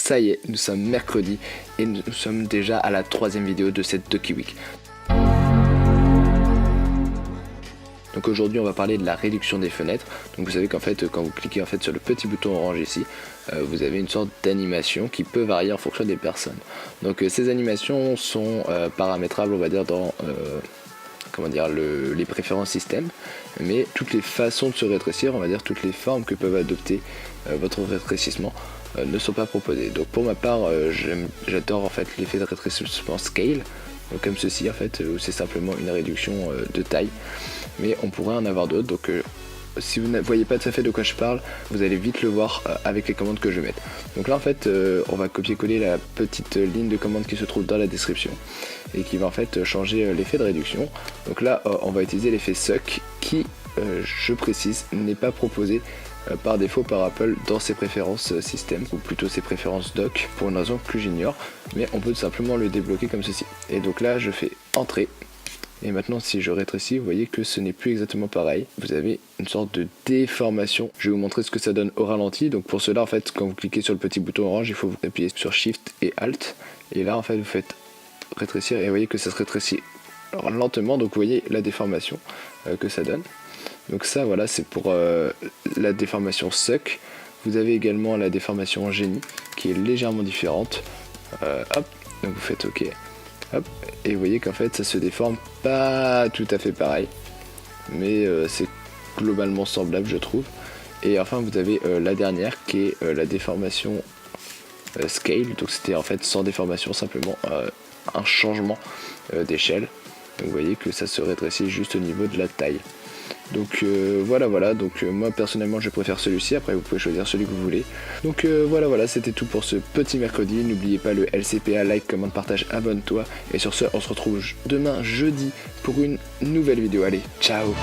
ça y est, nous sommes mercredi et nous sommes déjà à la 3e vidéo de cette Ducky Week. Donc aujourd'hui on va parler de la réduction des fenêtres. Donc vous savez qu'en fait quand vous cliquez en fait sur le petit bouton orange ici, vous avez une sorte d'animation qui peut varier en fonction des personnes. Donc ces animations sont paramétrables, on va dire, dans les préférences système, mais toutes les façons de se rétrécir, on va dire toutes les formes que peuvent adopter votre rétrécissement ne sont pas proposées. Donc pour ma part j'adore en fait l'effet de rétrécissement scale, donc comme ceci en fait, où c'est simplement une réduction de taille, mais on pourrait en avoir d'autres. Donc si vous ne voyez pas tout à fait de quoi je parle, vous allez vite le voir avec les commandes que je vais mettre. Donc là en fait on va copier-coller la petite ligne de commande qui se trouve dans la description et qui va en fait changer l'effet de réduction. Donc là on va utiliser l'effet suck qui, je précise, n'est pas proposé par défaut par Apple dans ses préférences système, ou plutôt ses préférences dock, pour une raison que j'ignore, mais on peut tout simplement le débloquer comme ceci. Et donc là je fais entrée. Et maintenant si je rétrécis, vous voyez que ce n'est plus exactement pareil. Vous avez une sorte de déformation. Je vais vous montrer ce que ça donne au ralenti. Donc pour cela en fait, quand vous cliquez sur le petit bouton orange, il faut vous appuyer sur Shift et Alt. Et là en fait vous faites rétrécir et vous voyez que ça se rétrécit lentement. Donc vous voyez la déformation que ça donne. Donc ça voilà, c'est pour la déformation suck. Vous avez également la déformation génie qui est légèrement différente. Hop, donc vous faites OK. Hop, et vous voyez qu'en fait ça se déforme pas tout à fait pareil, mais c'est globalement semblable je trouve. Et enfin vous avez la dernière qui est la déformation scale, donc c'était en fait sans déformation, simplement un changement d'échelle. Donc vous voyez que ça se rétrécit juste au niveau de la taille. Donc voilà, donc moi personnellement je préfère celui-ci, après vous pouvez choisir celui que vous voulez. Donc voilà, c'était tout pour ce petit mercredi. N'oubliez pas le LCPA, like, commente, partage, abonne-toi. Et sur ce, on se retrouve demain jeudi pour une nouvelle vidéo. Allez, ciao.